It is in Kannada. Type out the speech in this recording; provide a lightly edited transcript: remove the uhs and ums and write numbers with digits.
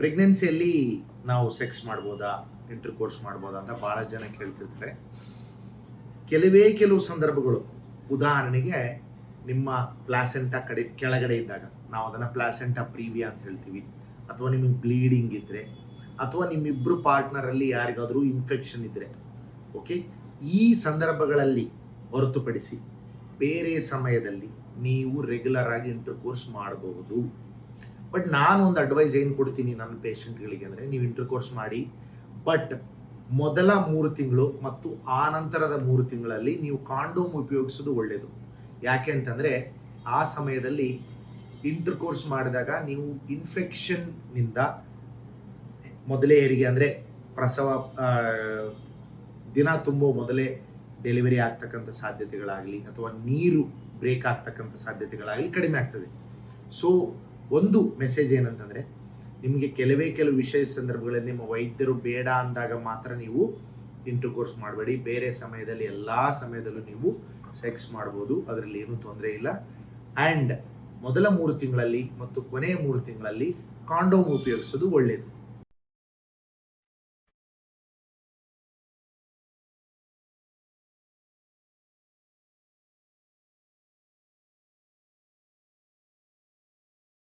ಪ್ರೆಗ್ನೆನ್ಸಿಯಲ್ಲಿ ನಾವು ಸೆಕ್ಸ್ ಮಾಡ್ಬೋದಾ, ಇಂಟರ್ ಕೋರ್ಸ್ ಮಾಡ್ಬೋದಾ ಅಂತ ಭಾಳ ಜನ ಕೇಳ್ತಿರ್ತಾರೆ. ಕೆಲವು ಸಂದರ್ಭಗಳು, ಉದಾಹರಣೆಗೆ ನಿಮ್ಮ ಪ್ಲಾಸೆಂಟಾ ಕೆಳಗಡೆ ಇದ್ದಾಗ ನಾವು ಅದನ್ನು ಪ್ಲಾಸೆಂಟಾ ಪ್ರೀವಿಯಾ ಅಂತ ಹೇಳ್ತೀವಿ, ಅಥವಾ ನಿಮಗೆ ಬ್ಲೀಡಿಂಗ್ ಇದ್ದರೆ, ಅಥವಾ ನಿಮ್ಮಿಬ್ಬರು ಪಾರ್ಟ್ನರಲ್ಲಿ ಯಾರಿಗಾದರೂ ಇನ್ಫೆಕ್ಷನ್ ಇದ್ದರೆ, ಓಕೆ, ಈ ಸಂದರ್ಭಗಳಲ್ಲಿ ಹೊರತುಪಡಿಸಿ ಬೇರೆ ಸಮಯದಲ್ಲಿ ನೀವು ರೆಗ್ಯುಲರ್ ಆಗಿ ಇಂಟರ್ ಕೋರ್ಸ್ ಮಾಡಬಹುದು. ಬಟ್ ನಾನು ಒಂದು ಅಡ್ವೈಸ್ ಏನು ಕೊಡ್ತೀನಿ ನನ್ನ ಪೇಷಂಟ್ಗಳಿಗೆ ಅಂದರೆ, ನೀವು ಇಂಟರ್ ಕೋರ್ಸ್ ಮಾಡಿ, ಬಟ್ ಮೊದಲ 3 ತಿಂಗಳು ಮತ್ತು ಆ ನಂತರದ 3 ತಿಂಗಳಲ್ಲಿ ನೀವು ಕಾಂಡೋಮ್ ಉಪಯೋಗಿಸೋದು ಒಳ್ಳೆಯದು. ಯಾಕೆ ಅಂತಂದರೆ ಆ ಸಮಯದಲ್ಲಿ ಇಂಟರ್ ಕೋರ್ಸ್ ಮಾಡಿದಾಗ ನೀವು ಇನ್ಫೆಕ್ಷನ್ನಿಂದ ಮೊದಲೇ ಹೆರಿಗೆ ಅಂದರೆ ಪ್ರಸವ ದಿನ ತುಂಬೋ ಮೊದಲೇ ಡೆಲಿವರಿ ಆಗ್ತಕ್ಕಂಥ ಸಾಧ್ಯತೆಗಳಾಗಲಿ ಅಥವಾ ನೀರು ಬ್ರೇಕ್ ಆಗ್ತಕ್ಕಂಥ ಸಾಧ್ಯತೆಗಳಾಗಲಿ ಕಡಿಮೆ ಆಗ್ತದೆ. ಸೊ ಒಂದು ಮೆಸೇಜ್ ಏನಂತಂದರೆ, ನಿಮಗೆ ಕೆಲವು ವಿಷಯ ಸಂದರ್ಭಗಳಲ್ಲಿ ನಿಮ್ಮ ವೈದ್ಯರು ಬೇಡ ಅಂದಾಗ ಮಾತ್ರ ನೀವು ಇಂಟರ್ ಕೋರ್ಸ್ ಮಾಡಬೇಡಿ. ಬೇರೆ ಸಮಯದಲ್ಲಿ ಎಲ್ಲ ಸಮಯದಲ್ಲೂ ನೀವು ಸೆಕ್ಸ್ ಮಾಡ್ಬೋದು, ಅದರಲ್ಲಿ ಏನೂ ತೊಂದರೆ ಇಲ್ಲ. ಆ್ಯಂಡ್ ಮೊದಲ 3 ತಿಂಗಳಲ್ಲಿ ಮತ್ತು ಕೊನೆಯ 3 ತಿಂಗಳಲ್ಲಿ ಕಾಂಡೋಮ್ ಉಪಯೋಗಿಸೋದು ಒಳ್ಳೆಯದು.